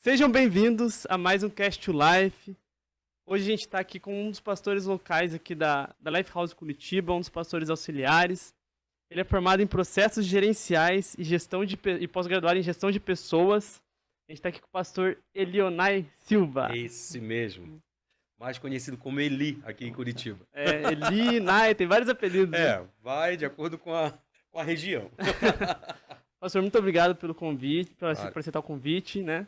Sejam bem-vindos a mais um Cast to Life. Hoje a gente está aqui com um dos pastores locais aqui da Lifehouse Curitiba, um dos pastores auxiliares. Ele é formado em processos gerenciais e pós-graduado em gestão de pessoas. A gente está aqui com o pastor Elionai Silva. Esse mesmo. Mais conhecido como Eli aqui em Curitiba. Eli, Nai, tem vários apelidos. Né? Vai de acordo com a região. Pastor, muito obrigado pelo convite, por aceitar o convite, né?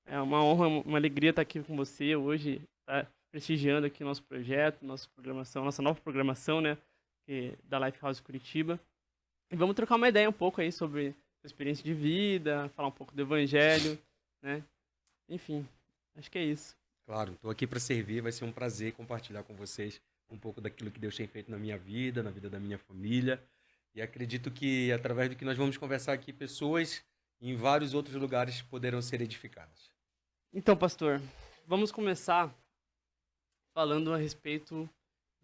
É uma honra, uma alegria estar aqui com você hoje, tá prestigiando aqui o nosso projeto, nossa nova programação, né, da Lifehouse Curitiba. E vamos trocar uma ideia um pouco aí sobre a experiência de vida, falar um pouco do evangelho, né? Enfim, acho que é isso. Claro, estou aqui para servir, vai ser um prazer compartilhar com vocês um pouco daquilo que Deus tem feito na minha vida, na vida da minha família. E acredito que através do que nós vamos conversar aqui, pessoas em vários outros lugares poderão ser edificadas. Então, pastor, vamos começar falando a respeito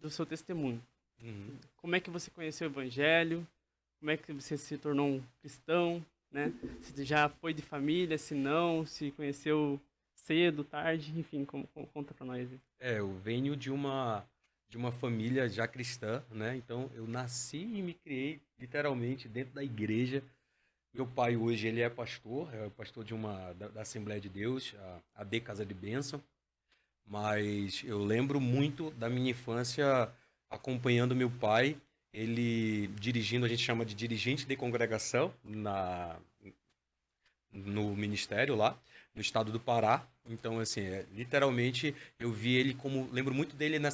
do seu testemunho. Como é que você conheceu o evangelho? Como é que você se tornou um cristão? Né? Se já foi de família, se não, se conheceu cedo, tarde, enfim, conta pra nós. Eu venho de uma família já cristã, né? Então eu nasci e me criei literalmente dentro da igreja. Meu pai hoje ele é pastor da Assembleia de Deus, a AD Casa de Bênção. Mas eu lembro muito da minha infância acompanhando meu pai, ele dirigindo, a gente chama de dirigente de congregação no ministério lá, no estado do Pará. Então, assim, literalmente eu vi ele lembro muito dele na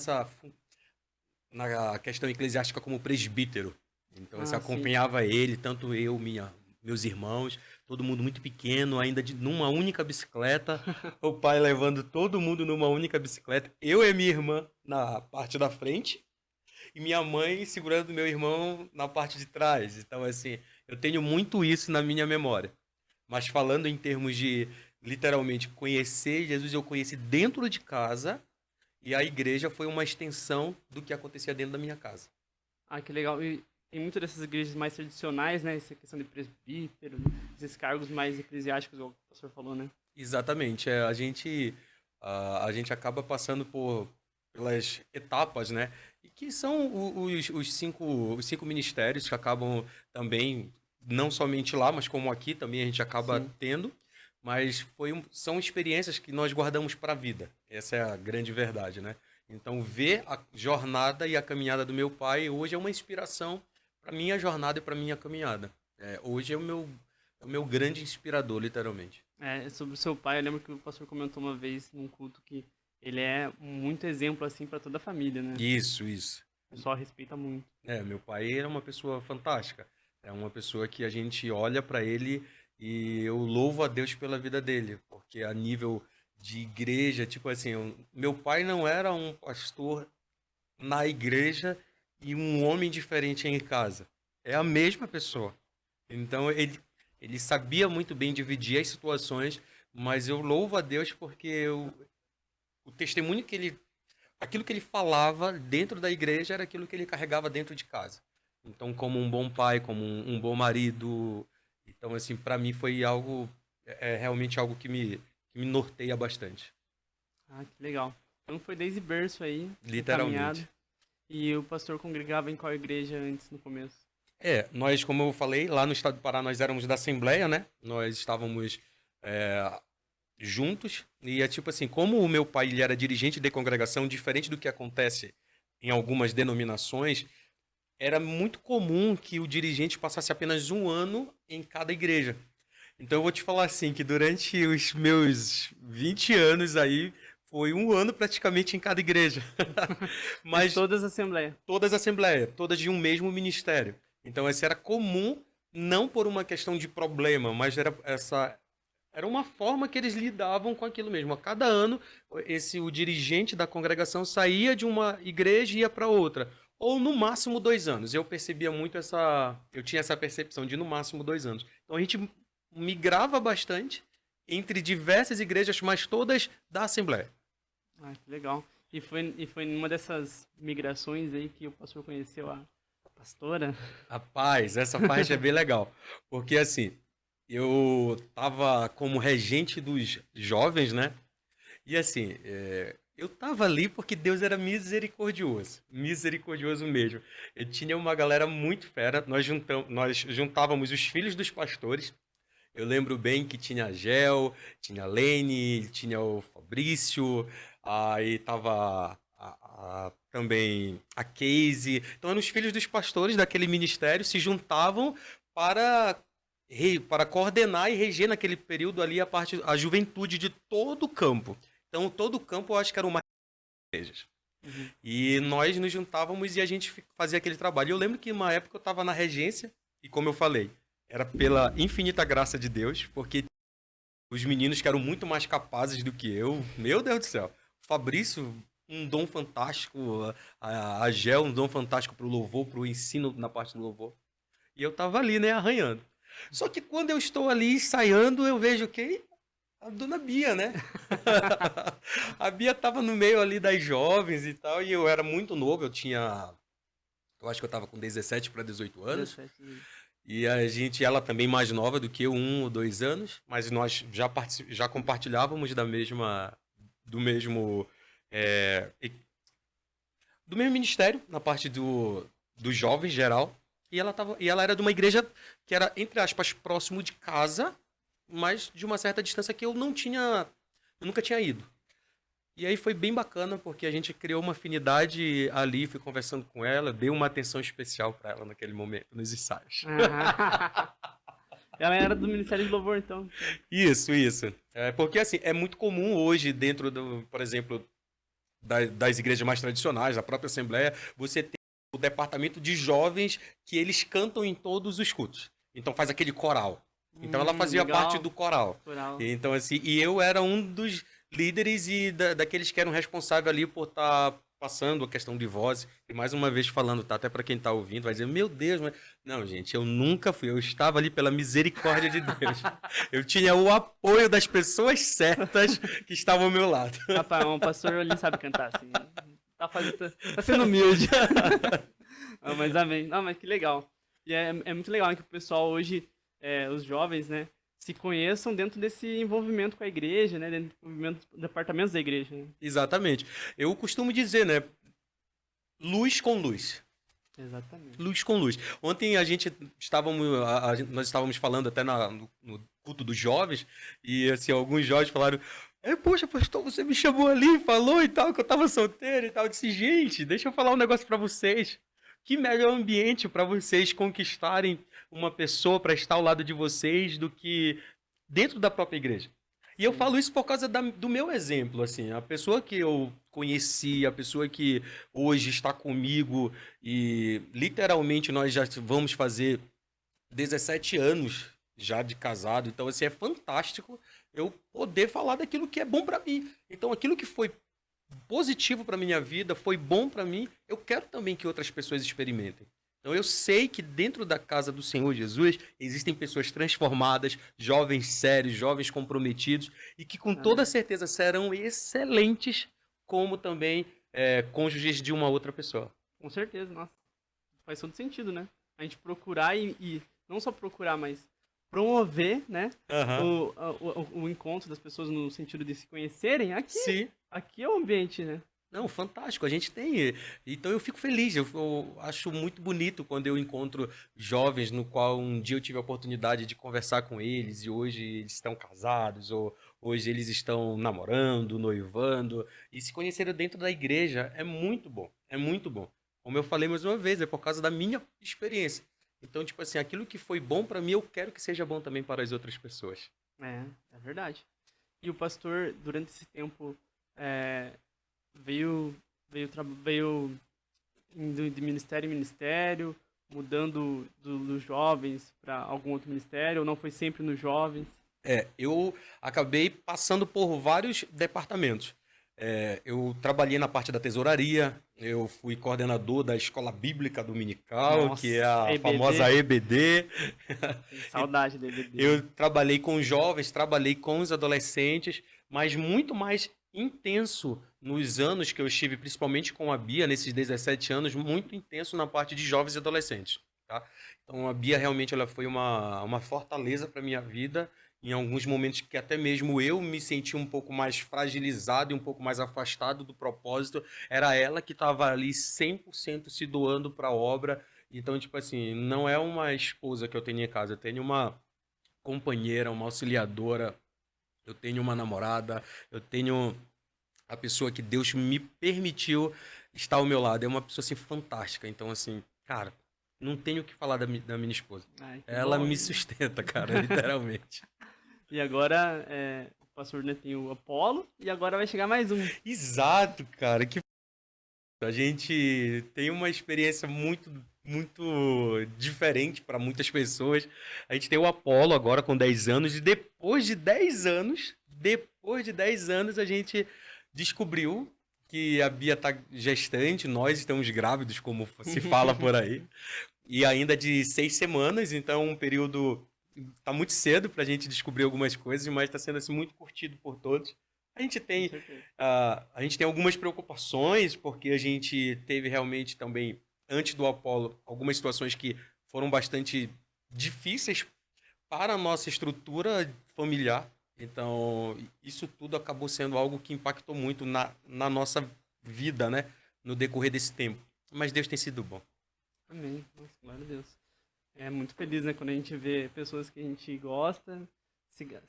questão eclesiástica como presbítero. Então, você acompanhava ele, tanto eu, meus irmãos, todo mundo muito pequeno, ainda numa única bicicleta, o pai levando todo mundo numa única bicicleta, eu e minha irmã na parte da frente, e minha mãe segurando meu irmão na parte de trás. Então, assim, eu tenho muito isso na minha memória. Mas falando em termos de, literalmente, conhecer Jesus, eu conheci dentro de casa, e a igreja foi uma extensão do que acontecia dentro da minha casa. Ah, que legal. E tem muitas dessas igrejas mais tradicionais, né? Essa questão de presbítero, esses cargos mais eclesiásticos, como o pastor falou, né? Exatamente. A gente acaba passando pelas etapas, né? E que são os cinco ministérios que acabam também, não somente lá, mas como aqui também a gente acaba tendo. Mas são experiências que nós guardamos para a vida. Essa é a grande verdade, né? Então, ver a jornada e a caminhada do meu pai hoje é uma inspiração para minha jornada e para minha caminhada. Hoje é o meu grande inspirador, literalmente. Sobre o seu pai, eu lembro que o pastor comentou uma vez num culto que ele é muito exemplo assim para toda a família, né? Isso. O pessoal respeita muito. Meu pai era uma pessoa fantástica. É uma pessoa que a gente olha para ele e eu louvo a Deus pela vida dele, porque a nível de igreja, tipo assim, meu pai não era um pastor na igreja e um homem diferente em casa. É a mesma pessoa. Então, ele sabia muito bem dividir as situações, mas eu louvo a Deus porque o testemunho aquilo que ele falava dentro da igreja era aquilo que ele carregava dentro de casa. Então, como um bom pai, como um bom marido. Então, assim, para mim foi realmente algo que me norteia bastante. Ah, que legal. Então foi desde berço aí. Literalmente. E o pastor congregava em qual igreja antes, no começo? Nós, como eu falei, lá no estado do Pará, nós éramos da Assembleia, né? Nós estávamos juntos. E é tipo assim, como o meu pai ele era dirigente de congregação, diferente do que acontece em algumas denominações, era muito comum que o dirigente passasse apenas um ano em cada igreja. Então eu vou te falar assim, que durante os meus 20 anos aí, foi um ano praticamente em cada igreja. Mas todas as assembleias? Todas as assembleias, todas de um mesmo ministério. Então esse era comum, não por uma questão de problema, mas era uma forma que eles lidavam com aquilo mesmo. A cada ano, o dirigente da congregação saía de uma igreja e ia para outra. Ou no máximo 2 anos. Eu percebia muito eu tinha essa percepção de no máximo 2 anos. Então a gente migrava bastante entre diversas igrejas, mas todas da Assembleia. Ah, que legal. E foi numa dessas migrações aí que o pastor conheceu a pastora? Rapaz, essa parte é bem legal. Porque assim, eu tava como regente dos jovens, né? E assim, eu tava ali porque Deus era misericordioso mesmo. Eu tinha uma galera muito fera, nós juntávamos os filhos dos pastores. Eu lembro bem que tinha a Gel, tinha a Lene, tinha o Fabrício, aí tava também a Casey. Então eram os filhos dos pastores daquele ministério se juntavam para para coordenar e reger naquele período ali a juventude de todo o campo. Então todo o campo eu acho que era uma igrejas. Uhum. E nós nos juntávamos e a gente fazia aquele trabalho. E eu lembro que uma época eu estava na regência e como eu falei, era pela infinita graça de Deus, porque os meninos que eram muito mais capazes do que eu, meu Deus do céu. O Fabrício, um dom fantástico, a Gel, um dom fantástico para o louvor, para o ensino na parte do louvor. E eu tava ali, né, arranhando. Só que quando eu estou ali ensaiando, eu vejo quem? A dona Bia, né? A Bia tava no meio ali das jovens e tal, e eu era muito novo, eu acho que eu tava com 17 para 18 anos. 17. E ela também mais nova do que eu, 1 ou 2 anos, mas nós já compartilhávamos do mesmo, é, do mesmo ministério, na parte do jovem geral. E ela era de uma igreja que era, entre aspas, próximo de casa, mas de uma certa distância que eu nunca tinha ido. E aí foi bem bacana, porque a gente criou uma afinidade ali, fui conversando com ela, dei uma atenção especial para ela naquele momento, nos ensaios. Ela era do Ministério de Louvor, então. Isso. Porque, assim, é muito comum hoje, dentro, por exemplo, das igrejas mais tradicionais, da própria Assembleia, você ter o departamento de jovens que eles cantam em todos os cultos. Então faz aquele coral. Então ela fazia legal. parte do coral. Então, assim, e eu era um dos líderes e daqueles que eram responsáveis ali por estar passando a questão de voz. E mais uma vez falando, tá? Até para quem tá ouvindo, vai dizer, meu Deus, mas... Não, gente, eu nunca fui. Eu estava ali pela misericórdia de Deus. Eu tinha o apoio das pessoas certas que estavam ao meu lado. Rapaz, um pastor ali sabe cantar, assim. Tá sendo humilde. Não, mas amém. Não, mas que legal. E é muito legal, né, que o pessoal hoje, os jovens, né, se conheçam dentro desse envolvimento com a igreja, né, dentro do envolvimento dos departamentos da igreja. Né? Exatamente. Eu costumo dizer, né, luz com luz. Exatamente. Luz com luz. Ontem nós estávamos falando até no culto dos jovens, e assim, alguns jovens falaram, poxa, pastor, você me chamou ali, falou e tal, que eu tava solteiro e tal. Eu disse, gente, deixa eu falar um negócio para vocês. Que melhor ambiente para vocês conquistarem uma pessoa para estar ao lado de vocês do que dentro da própria igreja. E eu falo isso por causa do meu exemplo, assim, a pessoa que eu conheci, a pessoa que hoje está comigo e literalmente nós já vamos fazer 17 anos já de casado, então assim, é fantástico eu poder falar daquilo que é bom para mim. Então aquilo que foi positivo para minha vida, foi bom para mim, eu quero também que outras pessoas experimentem. Então eu sei que dentro da casa do Senhor Jesus existem pessoas transformadas, jovens sérios, jovens comprometidos e que com toda certeza serão excelentes como também cônjuges de uma outra pessoa. Com certeza, nossa. Faz todo sentido, né? A gente procurar e não só procurar, mas promover, né? O encontro das pessoas no sentido de se conhecerem aqui. Sim. Aqui é o ambiente, né? Não, fantástico, a gente tem. Então eu fico feliz, eu acho muito bonito quando eu encontro jovens no qual um dia eu tive a oportunidade de conversar com eles e hoje eles estão casados ou hoje eles estão namorando, noivando e se conheceram dentro da igreja. É muito bom, é muito bom. Como eu falei mais uma vez, é por causa da minha experiência. Então, tipo assim, aquilo que foi bom para mim, eu quero que seja bom também para as outras pessoas. É verdade. E o pastor, durante esse tempo, veio indo de ministério em ministério, mudando dos jovens para algum outro ministério, ou não foi sempre nos jovens? Eu acabei passando por vários departamentos. Eu trabalhei na parte da tesouraria, eu fui coordenador da escola bíblica dominical, Nossa, que é a EBD. famosa EBD. Saudade da EBD. Eu trabalhei com jovens, trabalhei com os adolescentes, mas muito mais intenso nos anos que eu estive, principalmente com a Bia, nesses 17 anos, muito intenso na parte de jovens e adolescentes. tá? Então a Bia realmente ela foi uma fortaleza para minha vida em alguns momentos que até mesmo eu me senti um pouco mais fragilizado e um pouco mais afastado do propósito, era ela que estava ali 100% se doando para a obra. Então, tipo assim, não é uma esposa que eu tenho em casa, eu tenho uma companheira, uma auxiliadora, eu tenho uma namorada, eu tenho a pessoa que Deus me permitiu estar ao meu lado. É uma pessoa assim fantástica. Então, assim, cara, não tenho o que falar da minha esposa. Ai, que Ela bom. me sustenta, cara, literalmente. E agora o pastor, né, tem o Apolo e agora vai chegar mais um. Exato, cara. Que a gente tem uma experiência muito diferente para muitas pessoas. A gente tem o Apolo agora com 10 anos e depois de 10 anos a gente descobriu que a Bia tá gestante, nós estamos grávidos, como se fala por aí, e ainda de 6 semanas, então um período tá muito cedo para a gente descobrir algumas coisas, mas está sendo assim muito curtido por todos. A gente Com tem, certeza. a gente tem algumas preocupações, porque a gente teve realmente também, antes do Apollo, algumas situações que foram bastante difíceis para a nossa estrutura familiar. Então, isso tudo acabou sendo algo que impactou muito na nossa vida, né? No decorrer desse tempo. Mas Deus tem sido bom. Amém. Nossa, glória a Deus. É muito feliz, né, quando a gente vê pessoas que a gente gosta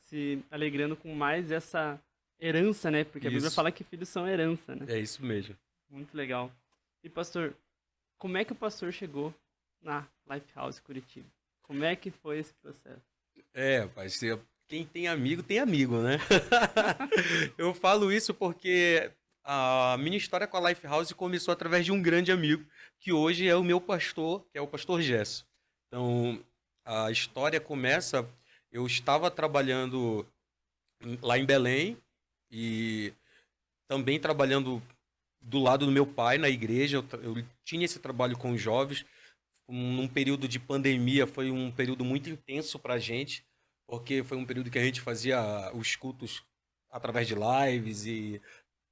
se alegrando com mais essa herança, né? Porque a Bíblia Isso, fala que filhos são herança, né? é isso mesmo. Muito legal. E pastor, como é que o pastor chegou na Lifehouse Curitiba? Como é que foi esse processo? Pai, quem tem amigo, né? Eu falo isso porque a minha história com a Lifehouse começou através de um grande amigo, que hoje é o meu pastor, que é o pastor Gesso. Então, a história começa, eu estava trabalhando lá em Belém e também trabalhando do lado do meu pai na igreja. Eu tinha esse trabalho com os jovens. Num período de pandemia, foi um período muito intenso para a gente, porque foi um período que a gente fazia os cultos através de lives e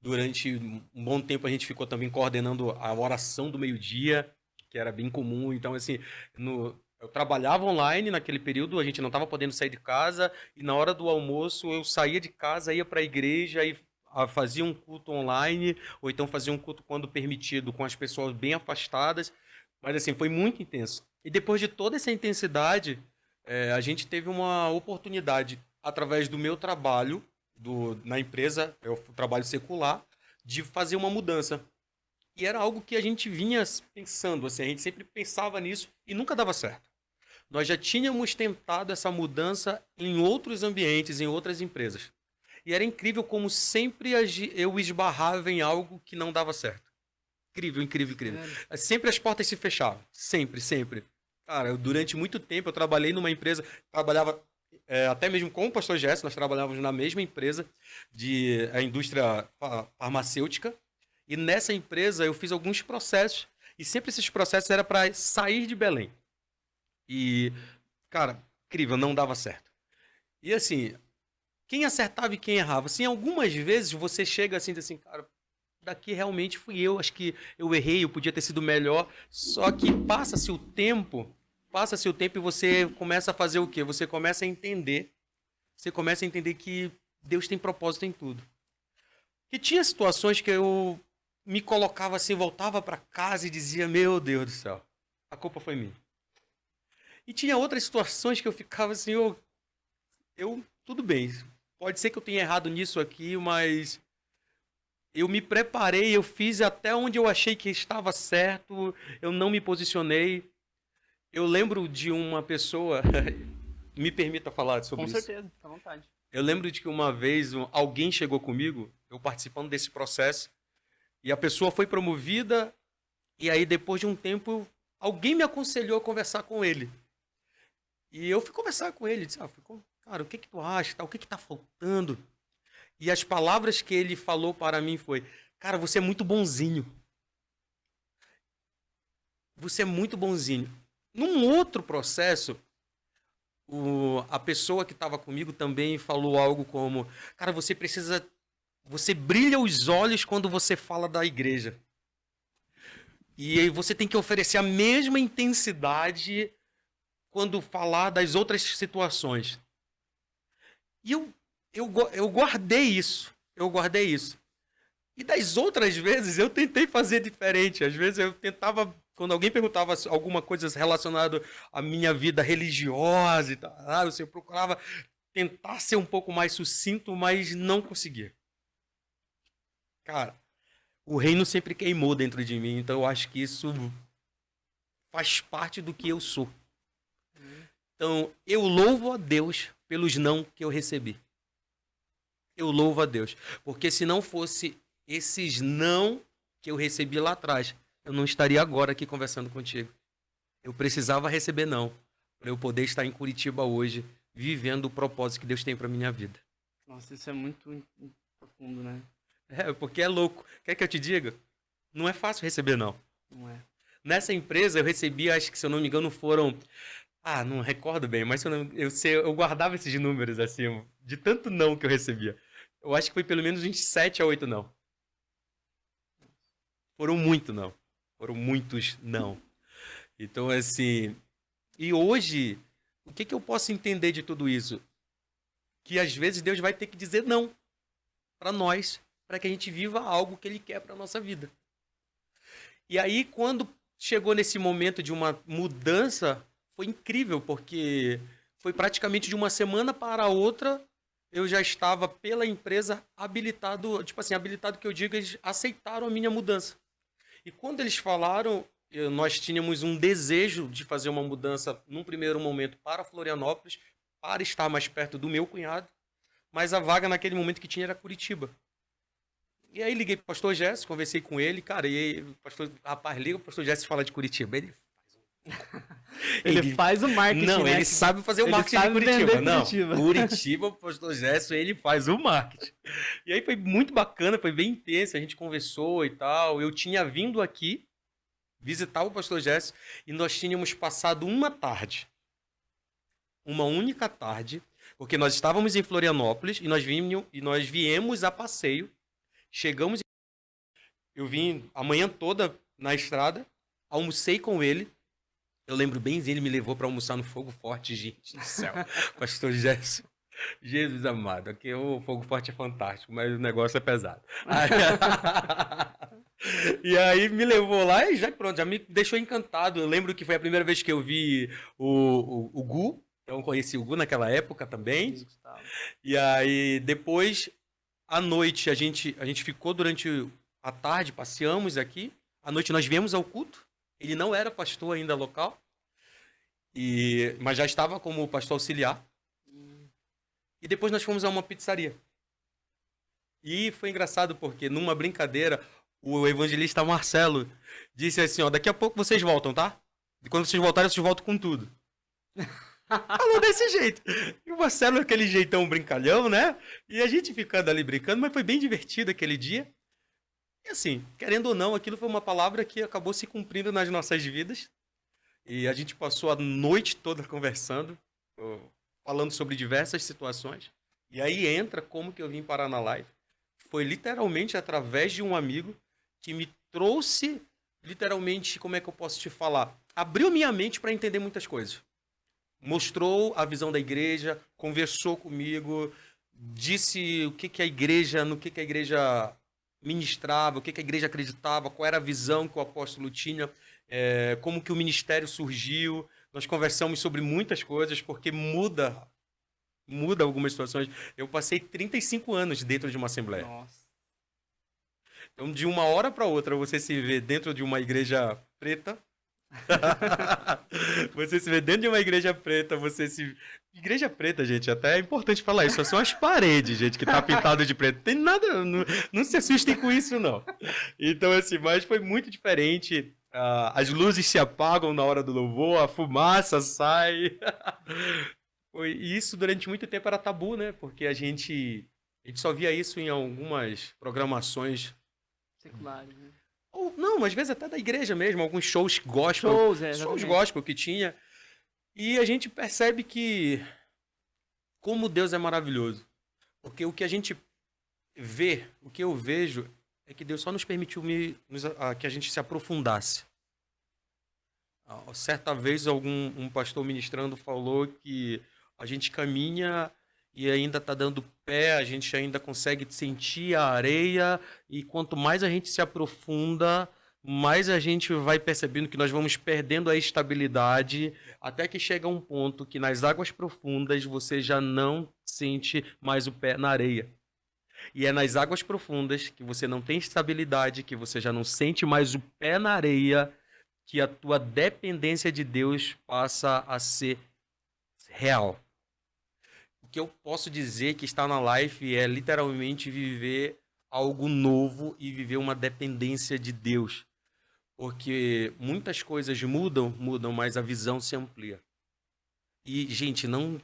durante um bom tempo a gente ficou também coordenando a oração do meio-dia, que era bem comum. Então, assim, eu trabalhava online naquele período, a gente não estava podendo sair de casa, e na hora do almoço eu saía de casa, ia para a igreja e fazia um culto online, ou então fazia um culto quando permitido, com as pessoas bem afastadas. Mas, assim, foi muito intenso. E depois de toda essa intensidade, a gente teve uma oportunidade, através do meu trabalho, na empresa, eu trabalho secular, de fazer uma mudança. E era algo que a gente vinha pensando, assim, a gente sempre pensava nisso e nunca dava certo. Nós já tínhamos tentado essa mudança em outros ambientes, em outras empresas. E era incrível como sempre eu esbarrava em algo que não dava certo. Incrível, incrível, incrível. Sério? Sempre as portas se fechavam. Sempre, sempre. Cara, durante muito tempo eu trabalhei numa empresa, trabalhava até mesmo com o pastor Gerson, nós trabalhávamos na mesma empresa de a indústria farmacêutica. E nessa empresa eu fiz alguns processos. E sempre esses processos era para sair de Belém. E, cara, incrível, não dava certo. E assim, quem acertava e quem errava? Assim, algumas vezes você chega assim, diz assim, cara, daqui realmente fui eu, acho que eu errei, eu podia ter sido melhor. Só que passa-se o tempo e você começa a fazer o quê? Você começa a entender que Deus tem propósito em tudo. E tinha situações que eu me colocava assim, voltava para casa e dizia, meu Deus do céu, a culpa foi minha. E tinha outras situações que eu ficava assim, tudo bem, pode ser que eu tenha errado nisso aqui, mas eu me preparei, eu fiz até onde eu achei que estava certo, eu não me posicionei. Eu lembro de uma pessoa, me permita falar Com sobre isso. certeza, fica à vontade. Eu lembro de que uma vez alguém chegou comigo, eu participando desse processo, e a pessoa foi promovida, e aí depois de um tempo, alguém me aconselhou a conversar com ele. E eu fui conversar com ele, disse, cara, o que tu acha? O que tá faltando? E as palavras que ele falou para mim foi, cara, você é muito bonzinho. Você é muito bonzinho. Num outro processo, a pessoa que estava comigo também falou algo como, cara, você brilha os olhos quando você fala da igreja. E aí você tem que oferecer a mesma intensidade quando falar das outras situações. E eu guardei isso. Eu guardei isso. E das outras vezes eu tentei fazer diferente. Às vezes eu tentava, quando alguém perguntava alguma coisa relacionada à minha vida religiosa e tal, eu procurava tentar ser um pouco mais sucinto, mas não conseguia. Cara, o reino sempre queimou dentro de mim, então eu acho que isso faz parte do que eu sou. Então, eu louvo a Deus pelos não que eu recebi. Eu louvo a Deus. Porque se não fosse esses não que eu recebi lá atrás, eu não estaria agora aqui conversando contigo. Eu precisava receber não, para eu poder estar em Curitiba hoje, vivendo o propósito que Deus tem para minha vida. Nossa, isso é muito profundo, né? Porque é louco. Quer que eu te diga? Não é fácil receber não. Não é. Nessa empresa eu recebi, acho que se eu não me engano foram... não recordo bem, mas eu guardava esses números assim, de tanto não que eu recebia. Eu acho que foi pelo menos uns 7 a 8 não. Foram muito não. Foram muitos não. Então, assim... E hoje, o que eu posso entender de tudo isso? Que às vezes Deus vai ter que dizer não para nós, para que a gente viva algo que Ele quer para nossa vida. E aí, quando chegou nesse momento de uma mudança, foi incrível, porque foi praticamente de uma semana para a outra, eu já estava pela empresa habilitado, tipo assim, habilitado que eu digo, eles aceitaram a minha mudança. E quando eles falaram, nós tínhamos um desejo de fazer uma mudança num primeiro momento para Florianópolis, para estar mais perto do meu cunhado, mas a vaga naquele momento que tinha era Curitiba. E aí liguei pro pastor Jesse, conversei com ele, cara, e aí, o pastor, rapaz, liga o pastor Jesse fala de Curitiba. Ele faz o marketing, não, né? ele sabe fazer o marketing de Curitiba. Não, Curitiba, o pastor Jesse, ele faz o marketing. E aí foi muito bacana, foi bem intenso, a gente conversou e tal. Eu tinha vindo aqui visitar o pastor Jesse e nós tínhamos passado uma tarde, uma única tarde, porque nós estávamos em Florianópolis e nós viemos a passeio. Chegamos, eu vim a manhã toda na estrada, almocei com ele. Eu lembro bem, ele me levou para almoçar no Fogo Forte, gente do céu. Pastor Gerson, Jesus amado, aqui o Fogo Forte é fantástico, mas o negócio é pesado. E aí me levou lá e já pronto, já me deixou encantado. Eu lembro que foi a primeira vez que eu vi o Gu, eu conheci o Gu naquela época também. E aí depois... À noite, a gente ficou durante a tarde, passeamos aqui. À noite nós viemos ao culto. Ele não era pastor ainda local, mas já estava como pastor auxiliar. E depois nós fomos a uma pizzaria. E foi engraçado porque, numa brincadeira, o evangelista Marcelo disse assim, daqui a pouco vocês voltam, tá? E quando vocês voltarem, vocês voltam com tudo. Falou desse jeito. E o Marcelo, aquele jeitão brincalhão, né? E a gente ficando ali brincando, mas foi bem divertido aquele dia. E assim, querendo ou não, aquilo foi uma palavra que acabou se cumprindo nas nossas vidas. E a gente passou a noite toda conversando, falando sobre diversas situações. E aí entra como que eu vim parar na live. Foi literalmente através de um amigo que me trouxe, literalmente, como é que eu posso te falar? Abriu minha mente para entender muitas coisas. Mostrou a visão da igreja, conversou comigo, disse o que a igreja, no que a igreja ministrava, o que a igreja acreditava, qual era a visão que o apóstolo tinha, como que o ministério surgiu. Nós conversamos sobre muitas coisas, porque muda algumas situações. Eu passei 35 anos dentro de uma assembleia. Nossa. Então, de uma hora para outra, você se vê dentro de uma igreja preta, você se vê dentro de uma igreja preta, Igreja preta, gente, até é importante falar isso. São as paredes, gente, que tá pintado de preto. Tem nada, não se assustem com isso, não. Então, assim, mas foi muito diferente. As luzes se apagam na hora do louvor, a fumaça sai. E isso durante muito tempo era tabu, né? Porque a gente só via isso em algumas programações seculares, né? Ou, não, às vezes até da igreja mesmo, alguns shows gospel. Shows gospel que tinha. E a gente percebe que como Deus é maravilhoso. Porque o que a gente vê, o que eu vejo, é que Deus só nos permitiu que a gente se aprofundasse. Certa vez um pastor ministrando falou que a gente caminha e ainda está dando pé, a gente ainda consegue sentir a areia, e quanto mais a gente se aprofunda, mais a gente vai percebendo que nós vamos perdendo a estabilidade, até que chega um ponto que nas águas profundas você já não sente mais o pé na areia. E é nas águas profundas que você não tem estabilidade, que você já não sente mais o pé na areia, que a tua dependência de Deus passa a ser real. O que eu posso dizer que está na Life é literalmente viver algo novo e viver uma dependência de Deus. Porque muitas coisas mudam, mas a visão se amplia. E, gente, não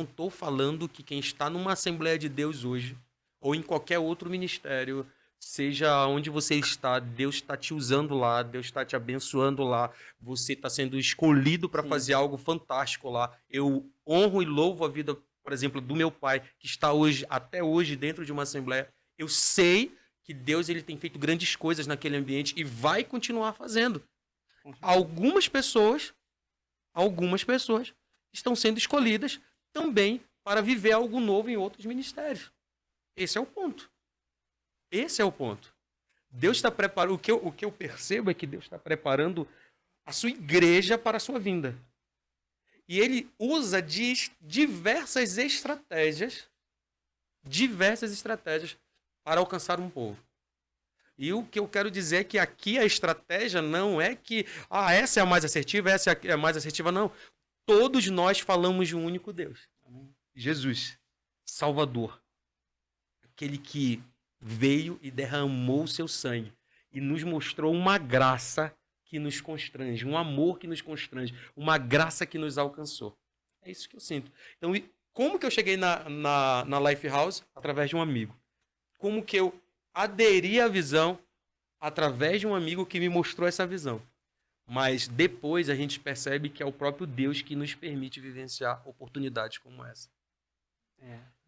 estou falando que quem está numa Assembleia de Deus hoje, ou em qualquer outro ministério, seja onde você está, Deus está te usando lá, Deus está te abençoando lá, você está sendo escolhido para fazer algo fantástico lá. Eu honro e louvo a vida, por exemplo, do meu pai, que está hoje, até hoje, dentro de uma Assembleia. Eu sei que Deus ele tem feito grandes coisas naquele ambiente e vai continuar fazendo. Algumas pessoas estão sendo escolhidas também para viver algo novo em outros ministérios. Esse é o ponto. Esse é o ponto. Deus está preparando. O que eu percebo é que Deus está preparando a sua igreja para a sua vinda. E ele usa diversas estratégias para alcançar um povo. E o que eu quero dizer é que aqui a estratégia não é que essa é a mais assertiva, essa é a mais assertiva, não. Todos nós falamos de um único Deus. Jesus, Salvador. Aquele que veio e derramou o seu sangue e nos mostrou uma graça que nos constrange, um amor que nos constrange, uma graça que nos alcançou. É isso que eu sinto. Então, como que eu cheguei na Lifehouse? Através de um amigo. Como que eu aderi à visão? Através de um amigo que me mostrou essa visão. Mas depois a gente percebe que é o próprio Deus que nos permite vivenciar oportunidades como essa.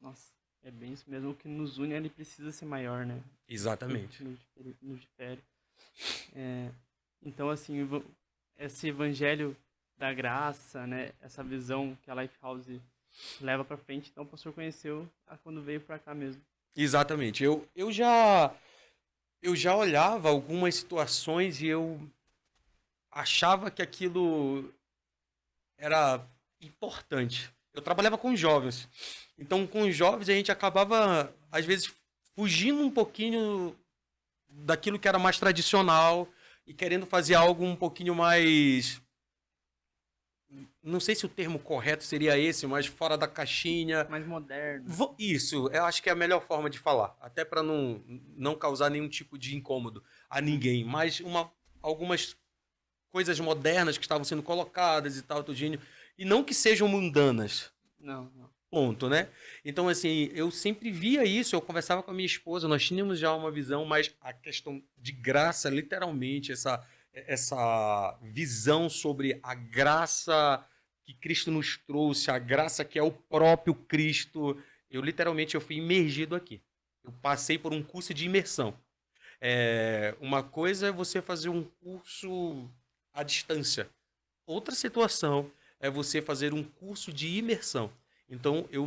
Nossa, é bem isso mesmo. O que nos une, ele precisa ser maior, né? Exatamente. Nos difere. Então, assim, esse evangelho da graça, né? Essa visão que a Lifehouse leva para frente, então o pastor conheceu quando veio para cá mesmo. Exatamente. Eu já olhava algumas situações e eu achava que aquilo era importante. Eu trabalhava com jovens. Então, com os jovens, a gente acabava, às vezes, fugindo um pouquinho daquilo que era mais tradicional e querendo fazer algo um pouquinho mais... Não sei se o termo correto seria esse, mas fora da caixinha. Mais moderno. Isso, eu acho que é a melhor forma de falar. Até para não causar nenhum tipo de incômodo a ninguém. Mas algumas coisas modernas que estavam sendo colocadas e tal, tudinho. E não que sejam mundanas. Não. Ponto, né? Então, assim, eu sempre via isso, eu conversava com a minha esposa, nós tínhamos já uma visão, mas a questão de graça, literalmente, essa visão sobre a graça que Cristo nos trouxe, a graça que é o próprio Cristo, eu fui imergido aqui. Eu passei por um curso de imersão. Uma coisa é você fazer um curso à distância. Outra situação é você fazer um curso de imersão. Então, eu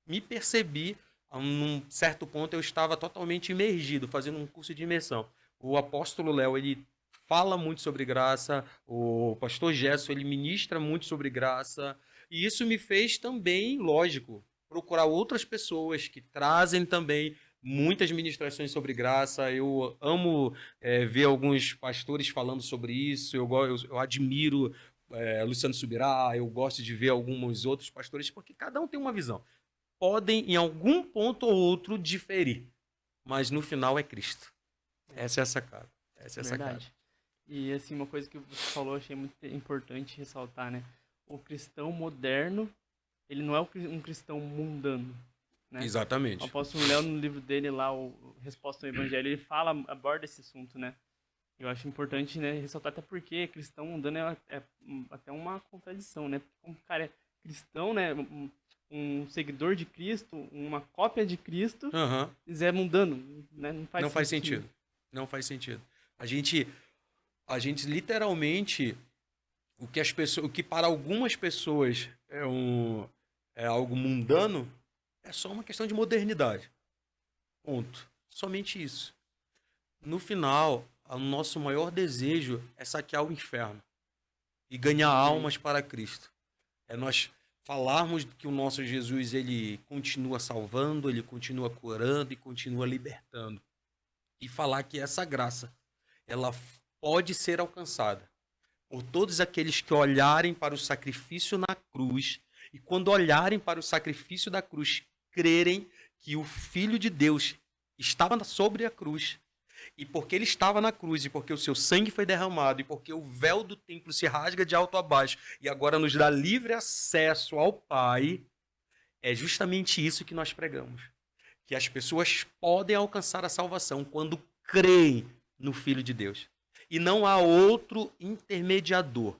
me percebi, a um certo ponto, eu estava totalmente imergido, fazendo um curso de imersão. O apóstolo Léo, ele fala muito sobre graça, o pastor Gerson, ele ministra muito sobre graça, e isso me fez também, lógico, procurar outras pessoas que trazem também muitas ministrações sobre graça. Eu amo ver alguns pastores falando sobre isso, eu admiro Luciano Subirá, eu gosto de ver alguns outros pastores, porque cada um tem uma visão. Podem, em algum ponto ou outro, diferir, mas no final é Cristo. Essa é a sacada. Essa é a sacada. E assim, uma coisa que você falou, achei muito importante ressaltar, né? O cristão moderno, ele não é um cristão mundano, né? Exatamente. O apóstolo Léo, no livro dele lá, o Resposta ao Evangelho, ele aborda esse assunto, né? Eu acho importante, né, ressaltar, até porque cristão mundano é até uma contradição, né? Porque como o cara é cristão, né, um seguidor de Cristo, uma cópia de Cristo, é mundano, né? Não faz sentido. Não faz sentido. A gente literalmente, o que para algumas pessoas é algo mundano, é só uma questão de modernidade. Ponto. Somente isso. No final, o nosso maior desejo é saquear o inferno e ganhar almas para Cristo. É nós falarmos que o nosso Jesus, ele continua salvando, ele continua curando e continua libertando. E falar que essa graça, ela pode ser alcançada por todos aqueles que olharem para o sacrifício na cruz e quando olharem para o sacrifício da cruz, crerem que o Filho de Deus estava sobre a cruz. E porque ele estava na cruz, e porque o seu sangue foi derramado, e porque o véu do templo se rasga de alto a baixo, e agora nos dá livre acesso ao Pai, é justamente isso que nós pregamos. Que as pessoas podem alcançar a salvação quando creem no Filho de Deus. E não há outro intermediador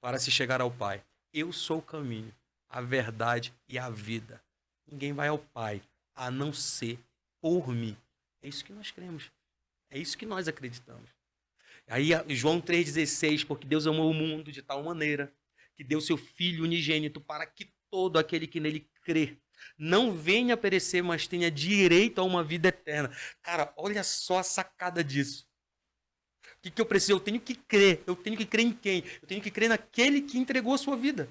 para se chegar ao Pai. Eu sou o caminho, a verdade e a vida. Ninguém vai ao Pai a não ser por mim. É isso que nós cremos. É isso que nós acreditamos. Aí João 3,16, porque Deus amou o mundo de tal maneira que deu seu Filho unigênito para que todo aquele que nele crê não venha a perecer, mas tenha direito a uma vida eterna. Cara, olha só a sacada disso. O que eu preciso? Eu tenho que crer. Eu tenho que crer em quem? Eu tenho que crer naquele que entregou a sua vida.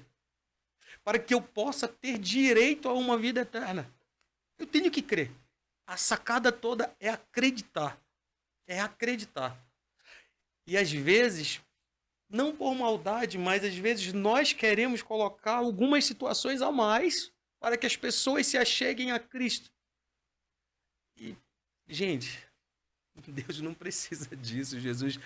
Para que eu possa ter direito a uma vida eterna. Eu tenho que crer. A sacada toda é acreditar. É acreditar. E às vezes, não por maldade, mas às vezes nós queremos colocar algumas situações a mais para que as pessoas se acheguem a Cristo. E, gente, Deus não precisa disso. Jesus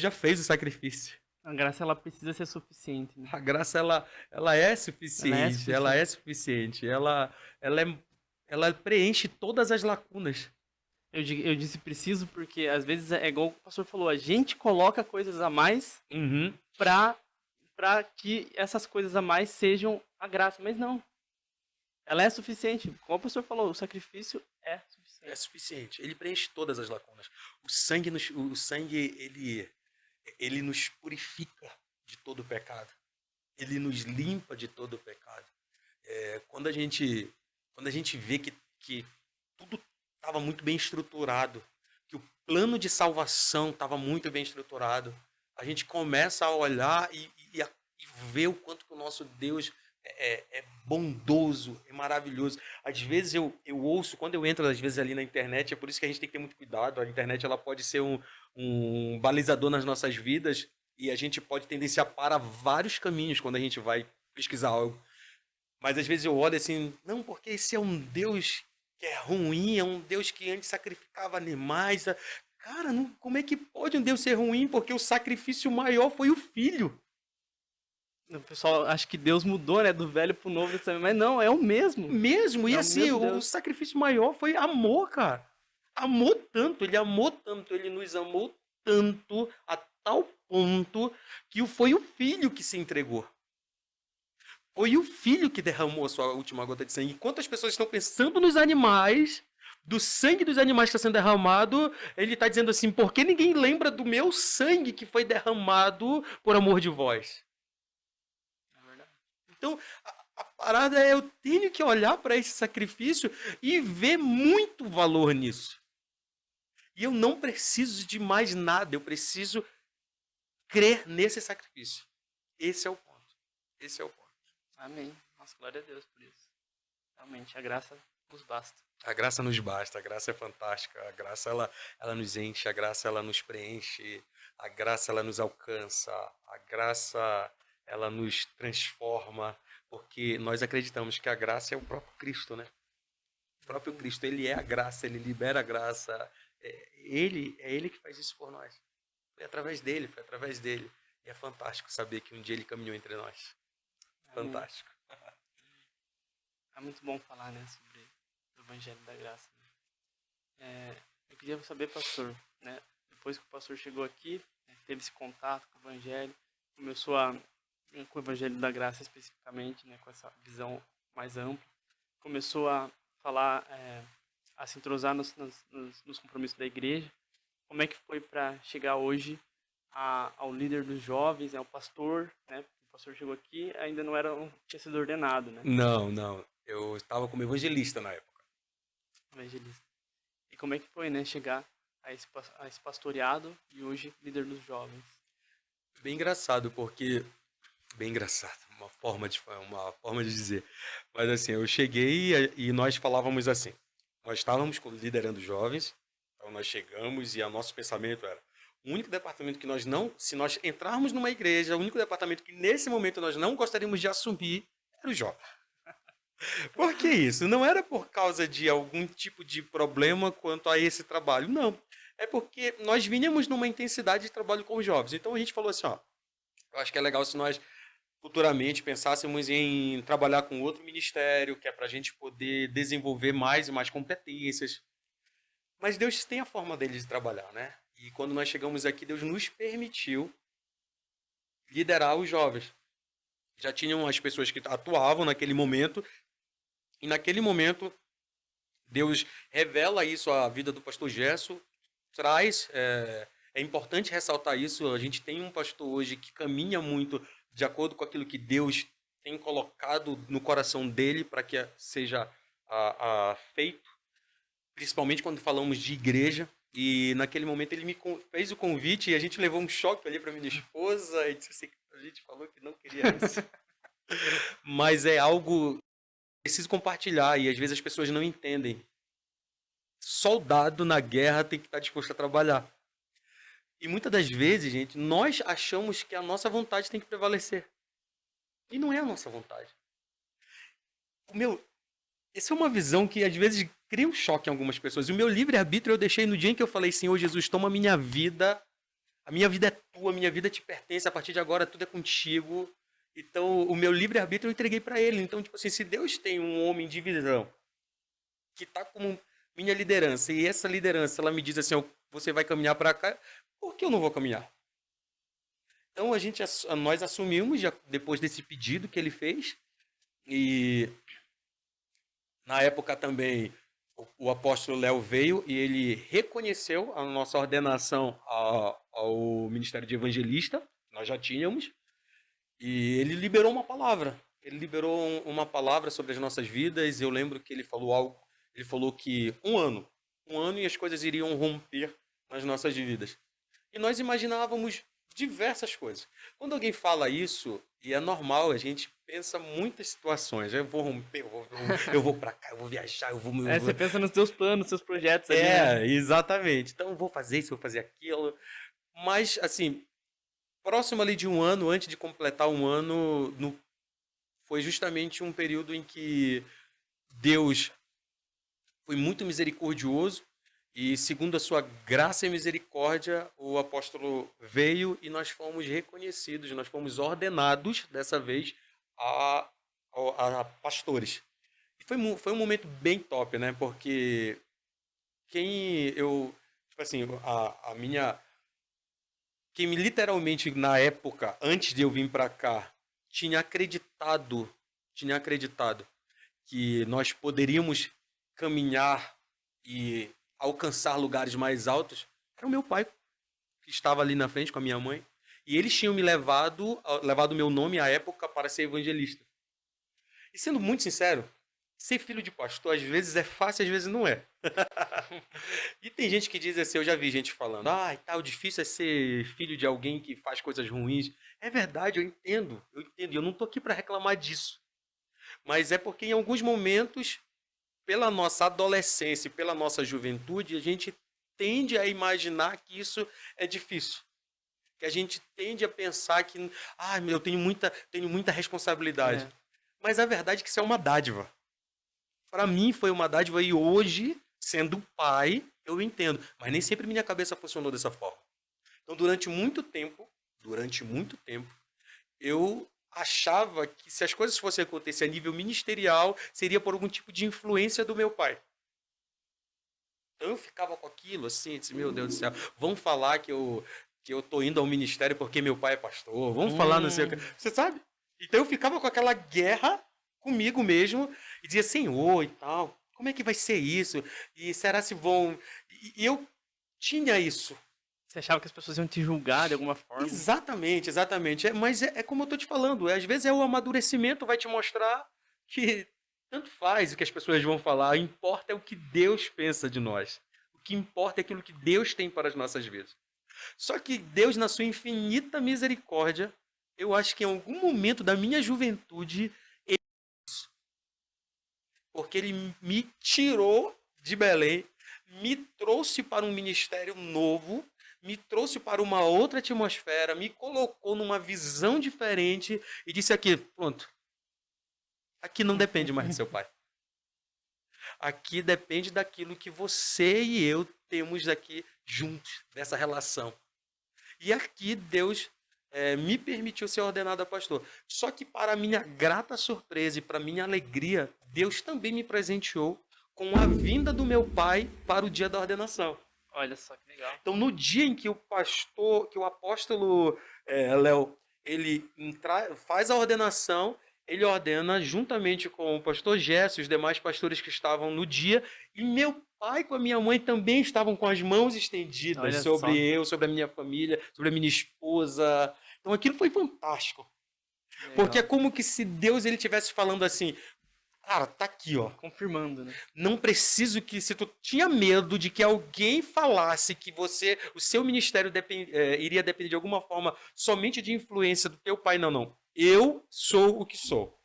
já fez o sacrifício. A graça, ela precisa ser suficiente. Né? A graça, ela é suficiente. Ela é suficiente. Ela preenche todas as lacunas. Eu disse preciso porque, às vezes, é igual o pastor falou, a gente coloca coisas a mais para que essas coisas a mais sejam a graça, mas não. Ela é suficiente. Como o pastor falou, o sacrifício é suficiente. É suficiente. Ele preenche todas as lacunas. O sangue ele nos purifica de todo o pecado. Ele nos limpa de todo o pecado. Quando a gente vê que tudo estava muito bem estruturado, que o plano de salvação estava muito bem estruturado, a gente começa a olhar e ver o quanto que o nosso Deus é bondoso, é maravilhoso. Às vezes eu ouço, quando eu entro às vezes ali na internet, é por isso que a gente tem que ter muito cuidado. A internet, ela pode ser um balizador nas nossas vidas e a gente pode tendenciar para vários caminhos quando a gente vai pesquisar algo. Mas às vezes eu olho assim, não, porque esse é um Deus que é ruim, é um Deus que antes sacrificava animais. Cara, como é que pode um Deus ser ruim? Porque o sacrifício maior foi o Filho. O pessoal acha que Deus mudou, né, do velho pro novo, mas não, é o mesmo. Mesmo, e assim, o sacrifício maior foi amor, cara. Amou tanto, ele nos amou tanto, a tal ponto, que foi o Filho que se entregou. Foi o Filho que derramou a sua última gota de sangue. Enquanto as pessoas estão pensando nos animais, do sangue dos animais que está sendo derramado, ele está dizendo assim, por que ninguém lembra do meu sangue que foi derramado por amor de vós? É verdade. Então, a parada é, eu tenho que olhar para esse sacrifício e ver muito valor nisso. E eu não preciso de mais nada, eu preciso crer nesse sacrifício. Esse é o ponto. Esse é o ponto. Amém. Nossa, glória a Deus por isso. Realmente, a graça nos basta. A graça nos basta, a graça é fantástica, a graça ela nos enche, a graça ela nos preenche, a graça ela nos alcança, a graça ela nos transforma, porque nós acreditamos que a graça é o próprio Cristo, né? O próprio Cristo, ele é a graça, ele libera a graça, é ele que faz isso por nós. Foi através dele. E é fantástico saber que um dia ele caminhou entre nós. Fantástico. É muito bom falar, né, sobre o Evangelho da Graça. Né? Eu queria saber, pastor, né, depois que o pastor chegou aqui, né, teve esse contato com o Evangelho, começou com o Evangelho da Graça especificamente, né, com essa visão mais ampla, começou a falar, a se entrosar nos compromissos da igreja, como é que foi para chegar hoje ao líder dos jovens, ao pastor, né? O pastor chegou aqui, ainda não tinha sido ordenado, né? Não, não. Eu estava como evangelista na época. Evangelista. E como é que foi, né, chegar a esse pastoreado e hoje líder dos jovens? Bem engraçado, porque... Bem engraçado, uma forma de dizer. Mas assim, eu cheguei e nós falávamos assim. Nós estávamos liderando jovens, então nós chegamos e o nosso pensamento era: o único departamento que nós não... Se nós entrarmos numa igreja, o único departamento que nesse momento nós não gostaríamos de assumir era o jovem. Por que isso? Não era por causa de algum tipo de problema quanto a esse trabalho, não. É porque nós vínhamos numa intensidade de trabalho com os jovens. Então a gente falou assim, ó, eu acho que é legal se nós futuramente pensássemos em trabalhar com outro ministério, que é para a gente poder desenvolver mais e mais competências. Mas Deus tem a forma dele de trabalhar, né? E quando nós chegamos aqui, Deus nos permitiu liderar os jovens. Já tinham as pessoas que atuavam naquele momento, e naquele momento Deus revela isso à vida do pastor Gerson, traz, é importante ressaltar isso, a gente tem um pastor hoje que caminha muito de acordo com aquilo que Deus tem colocado no coração dele para que seja feito, principalmente quando falamos de igreja. E naquele momento ele me fez o convite e a gente levou um choque ali para minha esposa e disse assim, a gente falou que não queria isso. Mas é algo que preciso compartilhar e às vezes as pessoas não entendem. Soldado na guerra tem que estar disposto a trabalhar. E muitas das vezes, gente, nós achamos que a nossa vontade tem que prevalecer. E não é a nossa vontade. Essa é uma visão que às vezes cria um choque em algumas pessoas. E o meu livre-arbítrio eu deixei no dia em que eu falei, Senhor Jesus, toma a minha vida. A minha vida é tua, a minha vida te pertence. A partir de agora tudo é contigo. Então o meu livre-arbítrio eu entreguei para ele. Então, tipo assim, se Deus tem um homem de visão que está como minha liderança, e essa liderança ela me diz assim, você vai caminhar para cá, por que eu não vou caminhar? Então nós assumimos, já, depois desse pedido que ele fez, e na época também o apóstolo Léo veio e ele reconheceu a nossa ordenação ao ministério de evangelista, nós já tínhamos, e ele liberou uma palavra. Ele liberou uma palavra sobre as nossas vidas. Eu lembro que ele falou algo, ele falou que um ano e as coisas iriam romper nas nossas vidas. E nós imaginávamos diversas coisas. Quando alguém fala isso, e é normal, a gente pensa muitas situações. Eu vou romper, eu vou para cá, eu vou viajar, eu vou... Você pensa nos seus planos, nos seus projetos. Ali, né? Exatamente. Então, eu vou fazer isso, eu vou fazer aquilo. Mas, assim, próximo ali de um ano, antes de completar um ano, foi justamente um período em que Deus foi muito misericordioso. E segundo a sua graça e misericórdia, o apóstolo veio e nós fomos reconhecidos, nós fomos ordenados, dessa vez, a pastores. E foi um momento bem top, né? Porque quem literalmente, na época, antes de eu vir para cá, tinha acreditado que nós poderíamos caminhar e alcançar lugares mais altos, era o meu pai, que estava ali na frente com a minha mãe. E eles tinham me levado o meu nome à época para ser evangelista. E sendo muito sincero, ser filho de pastor às vezes é fácil, às vezes não é. E tem gente que diz assim, eu já vi gente falando, o difícil é ser filho de alguém que faz coisas ruins. É verdade, eu entendo, e eu não estou aqui para reclamar disso. Mas é porque em alguns momentos, pela nossa adolescência e pela nossa juventude, a gente tende a imaginar que isso é difícil. Que a gente tende a pensar que, eu tenho muita responsabilidade. Mas a verdade é que isso é uma dádiva. Para mim foi uma dádiva e hoje, sendo pai, eu entendo. Mas nem sempre minha cabeça funcionou dessa forma. Então, durante muito tempo, eu achava que se as coisas fossem acontecer a nível ministerial, seria por algum tipo de influência do meu pai. Então eu ficava com aquilo assim, disse, meu Deus do céu, vão falar que eu tô indo ao ministério porque meu pai é pastor, vão falar não sei o que. Você sabe? Então eu ficava com aquela guerra comigo mesmo e dizia, Senhor e tal, como é que vai ser isso? E será se vão... E eu tinha isso. Você achava que as pessoas iam te julgar de alguma forma? Exatamente, exatamente. Mas é como eu tô te falando, às vezes o amadurecimento vai te mostrar que tanto faz o que as pessoas vão falar, importa é o que Deus pensa de nós. O que importa é aquilo que Deus tem para as nossas vidas. Só que Deus, na sua infinita misericórdia, eu acho que em algum momento da minha juventude, porque ele me tirou de Belém, me trouxe para um ministério novo, me trouxe para uma outra atmosfera, me colocou numa visão diferente e disse aqui, pronto, aqui não depende mais do seu pai. Aqui depende daquilo que você e eu temos aqui juntos, dessa relação. E aqui Deus me permitiu ser ordenado a pastor. Só que para minha grata surpresa e para minha alegria, Deus também me presenteou com a vinda do meu pai para o dia da ordenação. Olha só que legal. Então, no dia em que o apóstolo Léo, ele faz a ordenação, ele ordena juntamente com o pastor Jesse e os demais pastores que estavam no dia, e meu pai com a minha mãe também estavam com as mãos estendidas sobre a minha família, sobre a minha esposa. Então aquilo foi fantástico. Legal. Porque é como que se Deus ele estivesse falando assim, cara, tá aqui, ó. Confirmando, né? Não preciso que, se tu tinha medo de que alguém falasse que o seu ministério iria depender de alguma forma somente de influência do teu pai, não. Eu sou o que sou.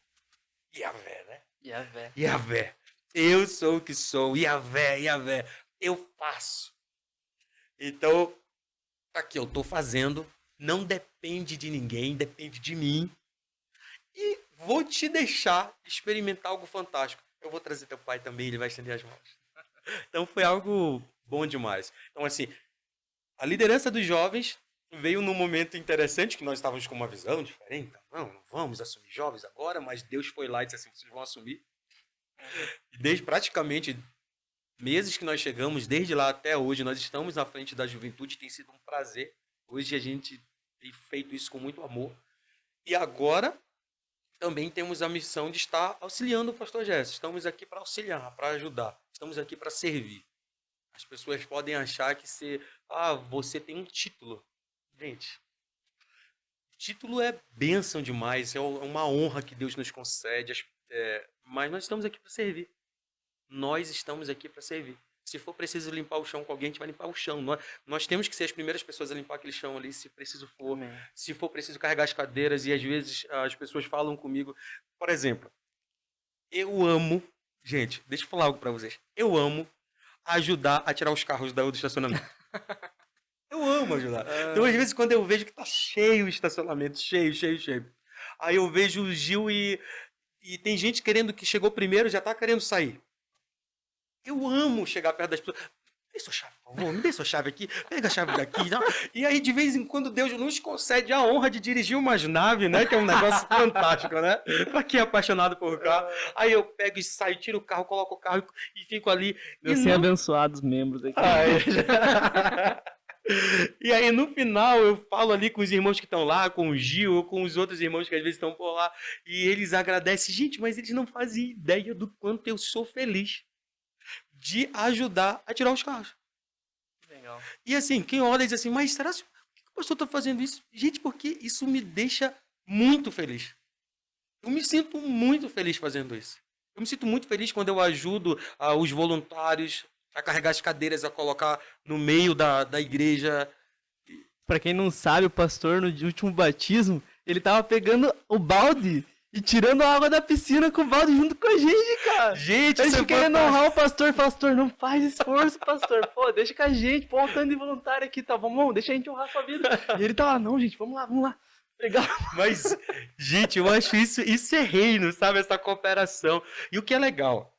Yahvé, né? Yahvé. Eu sou o que sou. Yahvé. Eu faço. Então, tá aqui, eu tô fazendo. Não depende de ninguém, depende de mim. E vou te deixar experimentar algo fantástico. Eu vou trazer teu pai também, ele vai estender as mãos. Então foi algo bom demais. Então assim, a liderança dos jovens veio num momento interessante, que nós estávamos com uma visão diferente. Não vamos assumir jovens agora, mas Deus foi lá e disse assim, vocês vão assumir. E desde praticamente meses que nós chegamos, desde lá até hoje, nós estamos na frente da juventude, tem sido um prazer. Hoje a gente tem feito isso com muito amor. E agora também temos a missão de estar auxiliando o pastor Jesse. Estamos aqui para auxiliar, para ajudar. Estamos aqui para servir. As pessoas podem achar que você tem um título. Gente, título é bênção demais, é uma honra que Deus nos concede, mas nós estamos aqui para servir. Nós estamos aqui para servir. Se for preciso limpar o chão com alguém, a gente vai limpar o chão. Nós temos que ser as primeiras pessoas a limpar aquele chão ali, se preciso for. Amém. Se for preciso carregar as cadeiras, e às vezes as pessoas falam comigo. Por exemplo, eu amo, gente, deixa eu falar algo para vocês. Eu amo ajudar a tirar os carros do estacionamento. Eu amo ajudar. Então, às vezes, quando eu vejo que tá cheio o estacionamento, cheio. Aí eu vejo o Gil e tem gente querendo que chegou primeiro, já tá querendo sair. Eu amo chegar perto das pessoas. Dê sua chave, por favor, me dê sua chave aqui, pega a chave daqui. Não. E aí, de vez em quando, Deus nos concede a honra de dirigir umas naves, né? Que é um negócio fantástico, né? Pra quem é apaixonado por carro. Aí eu pego e saio, tiro o carro, coloco o carro e fico ali. Deus tenha abençoado os membros aqui. E aí, no final, eu falo ali com os irmãos que estão lá, com o Gil, ou com os outros irmãos que às vezes estão por lá, e eles agradecem. Gente, mas eles não fazem ideia do quanto eu sou feliz de ajudar a tirar os carros. Legal. E assim, quem olha diz assim, mas será que o pastor está fazendo isso? Gente, porque isso me deixa muito feliz. Eu me sinto muito feliz fazendo isso. Eu me sinto muito feliz quando eu ajudo os voluntários a carregar as cadeiras, a colocar no meio da igreja. Para quem não sabe, o pastor, no último batismo, ele tava pegando o balde e tirando a água da piscina com o balde junto com a gente, cara. Gente, a gente querendo honrar o pastor, não faz esforço, pastor. Pô, deixa com a gente, pô, um tanto de voluntário aqui, tá? Vamos, deixa a gente honrar a sua vida. E ele tá lá, não, gente, vamos lá. Legal. Mas, gente, eu acho isso é reino, sabe? Essa cooperação. E o que é legal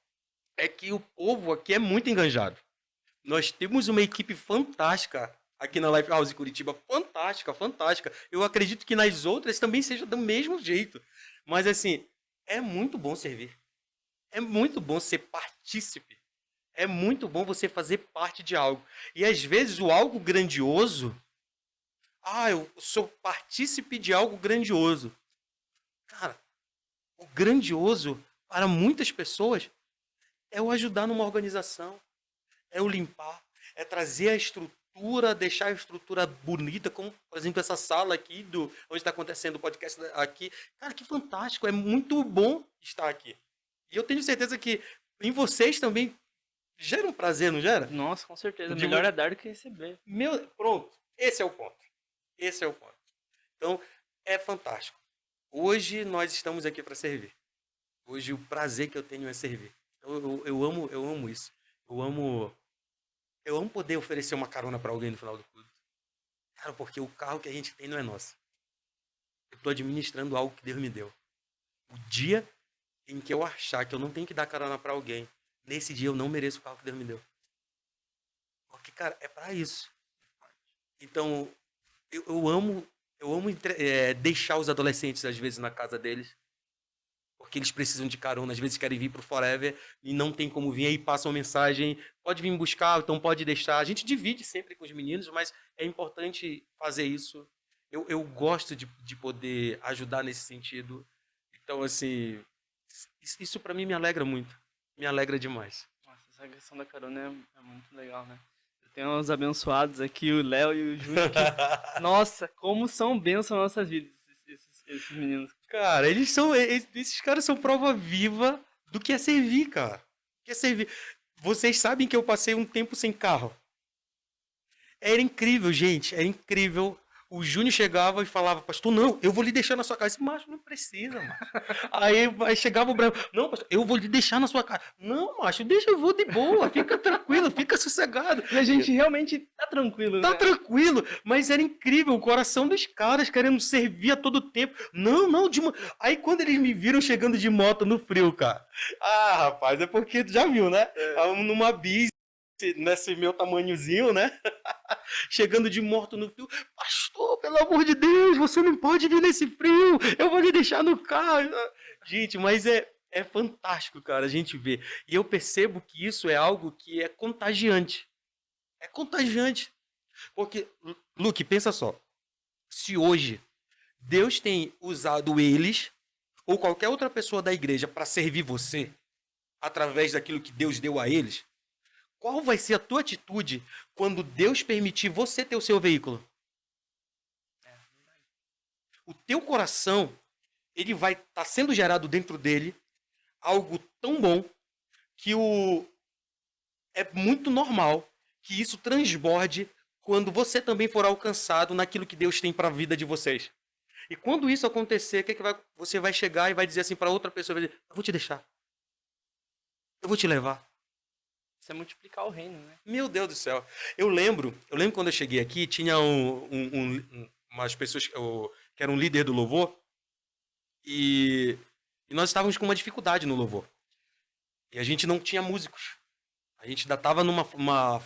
é que o povo aqui é muito enganjado. Nós temos uma equipe fantástica aqui na Lifehouse Curitiba. Fantástica. Eu acredito que nas outras também seja do mesmo jeito. Mas, assim, é muito bom servir. É muito bom ser partícipe. É muito bom você fazer parte de algo. E, às vezes, o algo grandioso... eu sou partícipe de algo grandioso. Cara, o grandioso, para muitas pessoas, é o ajudar numa organização. É o limpar. É trazer a estrutura deixar a estrutura bonita, como, por exemplo, essa sala aqui, onde está acontecendo o podcast aqui. Cara, que fantástico, é muito bom estar aqui. E eu tenho certeza que em vocês também gera um prazer, não gera? Nossa, com certeza. Melhor é dar do que receber. Pronto, esse é o ponto. Esse é o ponto. Então, é fantástico. Hoje nós estamos aqui para servir. Hoje o prazer que eu tenho é servir. Eu amo isso. Eu amo poder oferecer uma carona para alguém no final do culto. Cara, porque o carro que a gente tem não é nosso. Eu estou administrando algo que Deus me deu. O dia em que eu achar que eu não tenho que dar carona para alguém, nesse dia eu não mereço o carro que Deus me deu. Porque, cara, é para isso. Então, eu amo deixar os adolescentes, às vezes, na casa deles. Porque eles precisam de carona, às vezes querem vir pro Forever e não tem como vir, aí passam mensagem, pode vir me buscar, então pode deixar. A gente divide sempre com os meninos, mas é importante fazer isso. Eu gosto de poder ajudar nesse sentido. Então, assim, isso para mim me alegra muito. Me alegra demais. Nossa, essa questão da carona é muito legal, né? Eu tenho uns abençoados aqui, o Léo e o Júnior, que... Nossa, como são bênçãos nas nossas vidas, esses meninos. Cara, esses caras são prova viva do que é servir, cara. O que é servir. Vocês sabem que eu passei um tempo sem carro. Era incrível, gente, era incrível. O Júnior chegava e falava, pastor, não, eu vou lhe deixar na sua casa. Esse macho não precisa, macho. Aí chegava o branco, não, pastor, eu vou lhe deixar na sua casa. Não, macho, deixa, eu vou de boa, fica tranquilo, fica sossegado. E a gente realmente tá tranquilo, Tá né? tranquilo, mas era incrível o coração dos caras querendo servir a todo tempo. Não, aí quando eles me viram chegando de moto no frio, cara. Ah, rapaz, é porque tu já viu, né? Numa bis, nesse meu tamanhozinho, né? Chegando de moto no frio. Pastor, pelo amor de Deus, você não pode vir nesse frio. Eu vou lhe deixar no carro. Gente, mas é fantástico, cara, a gente vê. E eu percebo que isso é algo que é contagiante. É contagiante. Porque, Luke, pensa só. Se hoje Deus tem usado eles ou qualquer outra pessoa da igreja para servir você através daquilo que Deus deu a eles, qual vai ser a tua atitude quando Deus permitir você ter o seu veículo? O teu coração, ele vai estar sendo gerado dentro dele algo tão bom que é muito normal que isso transborde quando você também for alcançado naquilo que Deus tem para a vida de vocês. E quando isso acontecer, você vai chegar e vai dizer assim para outra pessoa, vai dizer, eu vou te deixar. Eu vou te levar. Isso é multiplicar o reino, né? Meu Deus do céu. Eu lembro quando eu cheguei aqui, tinha umas pessoas que eram líder do louvor e nós estávamos com uma dificuldade no louvor. E a gente não tinha músicos. A gente ainda estava numa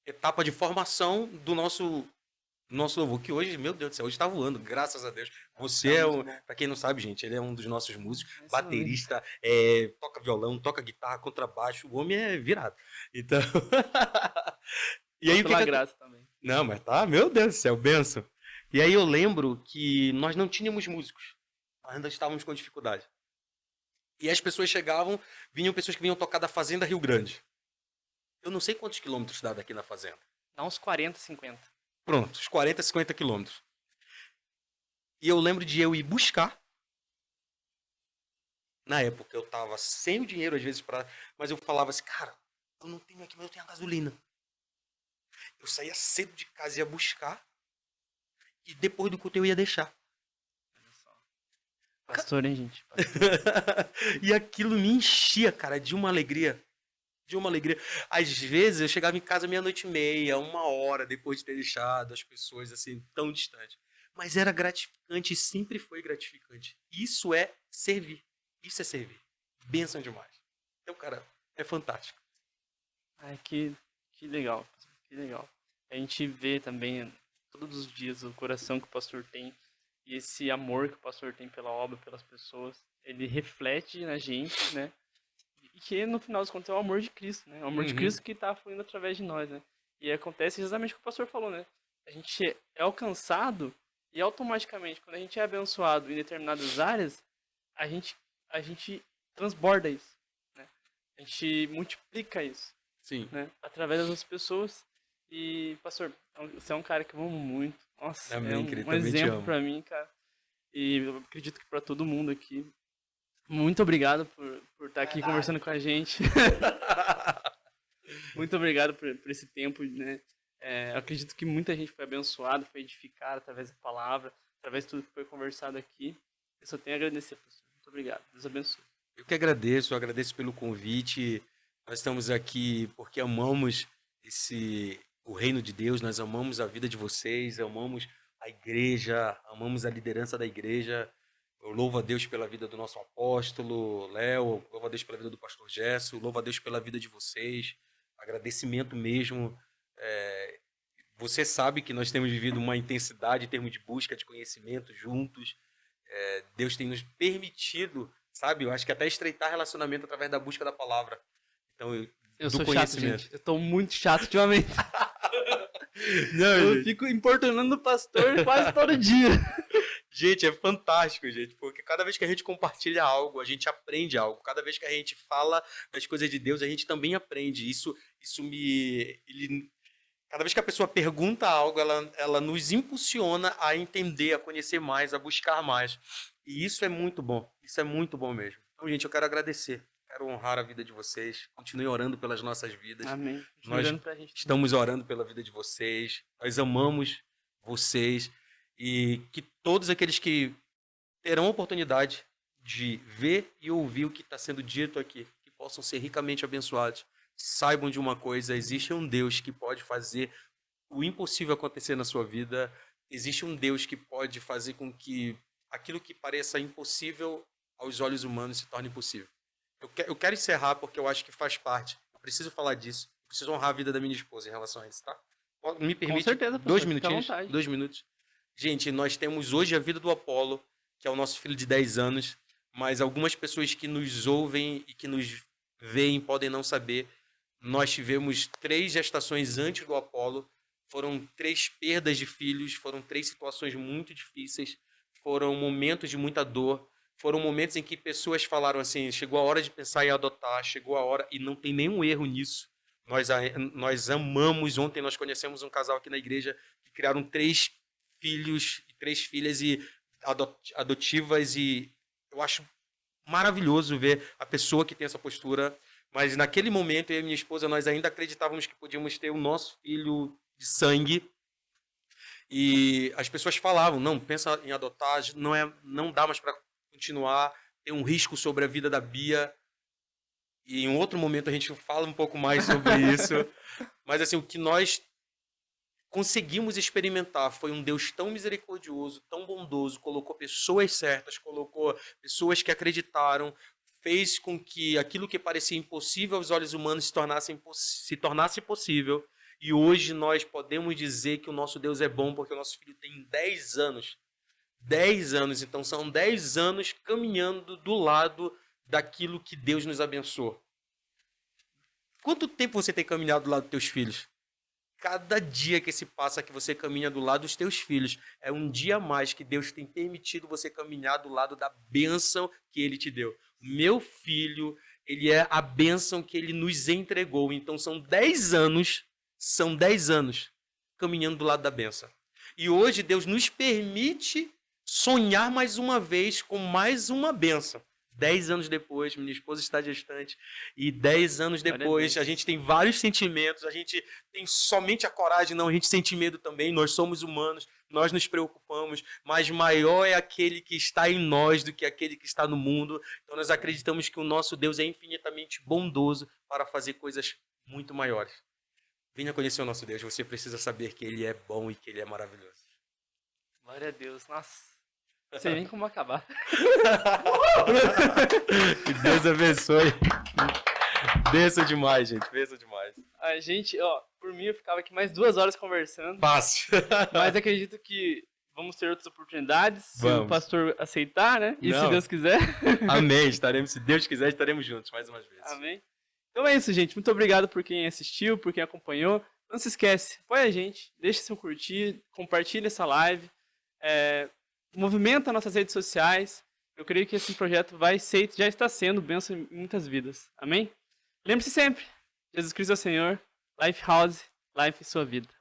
etapa de formação do nosso louvor, que hoje, meu Deus do céu, hoje está voando, graças a Deus. Você para quem não sabe, gente, ele é um dos nossos músicos, baterista, toca violão, toca guitarra, contrabaixo, o homem é virado. Então... E aí pela graça também. Não, mas tá, meu Deus do céu, benção. E aí eu lembro que nós não tínhamos músicos, nós ainda estávamos com dificuldade. E as pessoas vinham pessoas que vinham tocar da Fazenda Rio Grande. Eu não sei quantos quilômetros dá daqui na Fazenda. Dá uns 40, 50. Pronto, uns 40, 50 quilômetros. E eu lembro de eu ir buscar. Na época eu tava sem o dinheiro, às vezes, mas eu falava assim, cara, eu não tenho aqui, mas eu tenho a gasolina. Eu saía cedo de casa e ia buscar. E depois do culto eu ia deixar. Pastor, hein, gente? Pastor. E aquilo me enchia, cara, de uma alegria. De uma alegria. Às vezes eu chegava em casa 00:30, 1h, depois de ter deixado as pessoas assim, tão distantes. Mas era gratificante e sempre foi gratificante. Isso é servir. Isso é servir. Bênção demais. Então, cara, é fantástico. Ai, que legal. Que legal. A gente vê também todos os dias o coração que o pastor tem e esse amor que o pastor tem pela obra, pelas pessoas. Ele reflete na gente, né? E que no final das contas é o amor de Cristo, né? O amor de Cristo que está fluindo através de nós, né? E acontece exatamente o que o pastor falou, né? A gente é alcançado e automaticamente, quando a gente é abençoado em determinadas áreas, a gente transborda isso, né? A gente multiplica isso, sim, né? Através das pessoas. E, pastor, você é um cara que eu amo muito. Nossa, Amém, querido, um também te exemplo amo. pra mim, cara. E eu acredito que pra todo mundo aqui. Muito obrigado por estar aqui conversando com a gente. Muito obrigado por esse tempo, né? Eu acredito que muita gente foi abençoada, foi edificada através da palavra, através de tudo que foi conversado aqui. Eu só tenho a agradecer, pastor. Muito obrigado. Deus abençoe. Eu agradeço pelo convite. Nós estamos aqui porque amamos o reino de Deus, nós amamos a vida de vocês, amamos a igreja, amamos a liderança da igreja. Eu louvo a Deus pela vida do nosso apóstolo, Léo, louvo a Deus pela vida do pastor Gesso, louvo a Deus pela vida de vocês. Agradecimento mesmo. Você sabe que nós temos vivido uma intensidade em termos de busca de conhecimento juntos. Deus tem nos permitido, sabe? Eu acho que até estreitar relacionamento através da busca da palavra. Então, Eu do sou chato, conhecimento. gente. Eu tô muito chato ultimamente. Não, Eu gente. fico importunando o pastor quase todo dia. Gente, é fantástico, gente, porque cada vez que a gente compartilha algo, a gente aprende algo. Cada vez que a gente fala das coisas de Deus, a gente também aprende. Cada vez que a pessoa pergunta algo, ela nos impulsiona a entender, a conhecer mais, a buscar mais. E isso é muito bom. Isso é muito bom mesmo. Então, gente, eu quero agradecer. Quero honrar a vida de vocês. Continue orando pelas nossas vidas. Amém. Nós estamos orando pela vida de vocês. Nós amamos vocês. E que todos aqueles que terão a oportunidade de ver e ouvir o que está sendo dito aqui, que possam ser ricamente abençoados. Saibam de uma coisa, existe um Deus que pode fazer o impossível acontecer na sua vida. Existe um Deus que pode fazer com que aquilo que pareça impossível aos olhos humanos se torne possível. Eu quero encerrar porque eu acho que faz parte. Eu preciso falar disso. Eu preciso honrar a vida da minha esposa em relação a isso, tá? Me permite Com certeza, 2 minutinhos? 2 minutos. Gente, nós temos hoje a vida do Apolo, que é o nosso filho de 10 anos, mas algumas pessoas que nos ouvem e que nos veem podem não saber. Nós tivemos 3 gestações antes do Apolo, foram 3 perdas de filhos, foram 3 situações muito difíceis, foram momentos de muita dor, foram momentos em que pessoas falaram assim, chegou a hora de pensar em adotar, chegou a hora, e não tem nenhum erro nisso. Nós amamos, ontem nós conhecemos um casal aqui na igreja que criaram 3 filhos e 3 filhas adotivas, e eu acho maravilhoso ver a pessoa que tem essa postura. Mas naquele momento, eu e minha esposa, nós ainda acreditávamos que podíamos ter o nosso filho de sangue. E as pessoas falavam, não, pensa em adotar, não dá mais para continuar, tem um risco sobre a vida da Bia. E em outro momento a gente fala um pouco mais sobre isso. Mas assim, o que nós conseguimos experimentar foi um Deus tão misericordioso, tão bondoso, colocou pessoas certas, colocou pessoas que acreditaram, fez com que aquilo que parecia impossível aos olhos humanos se tornasse possível. E hoje nós podemos dizer que o nosso Deus é bom, porque o nosso filho tem 10 anos. 10 anos, então são 10 anos caminhando do lado daquilo que Deus nos abençoou. Quanto tempo você tem caminhado do lado dos teus filhos? Cada dia que se passa que você caminha do lado dos teus filhos, é um dia a mais que Deus tem permitido você caminhar do lado da bênção que Ele te deu. Meu filho, ele é a bênção que Ele nos entregou. Então são 10 anos caminhando do lado da bênção. E hoje Deus nos permite sonhar mais uma vez com mais uma bênção. 10 anos depois, minha esposa está gestante, e 10 anos depois a gente tem vários sentimentos, a gente tem somente a coragem, não, a gente sente medo também, nós somos humanos, nós nos preocupamos, mas maior é aquele que está em nós do que aquele que está no mundo. Então nós acreditamos que o nosso Deus é infinitamente bondoso para fazer coisas muito maiores. Venha conhecer o nosso Deus, você precisa saber que Ele é bom e que Ele é maravilhoso. Glória a Deus, nossa. Não sei nem como acabar. Que Deus abençoe. Benção demais, gente. Benção demais. A gente, por mim eu ficava aqui mais 2 horas conversando. Fácil. Mas acredito que vamos ter outras oportunidades, se o pastor aceitar, né? E se Deus quiser. Amém. Se Deus quiser, estaremos juntos mais umas vezes. Amém. Então é isso, gente. Muito obrigado por quem assistiu, por quem acompanhou. Não se esquece, apoia a gente, deixa seu curtir, compartilha essa live. Movimenta nossas redes sociais. Eu creio que esse projeto já está sendo bênção em muitas vidas. Amém? Lembre-se sempre, Jesus Cristo é o Senhor, Lifehouse Life Sua Vida.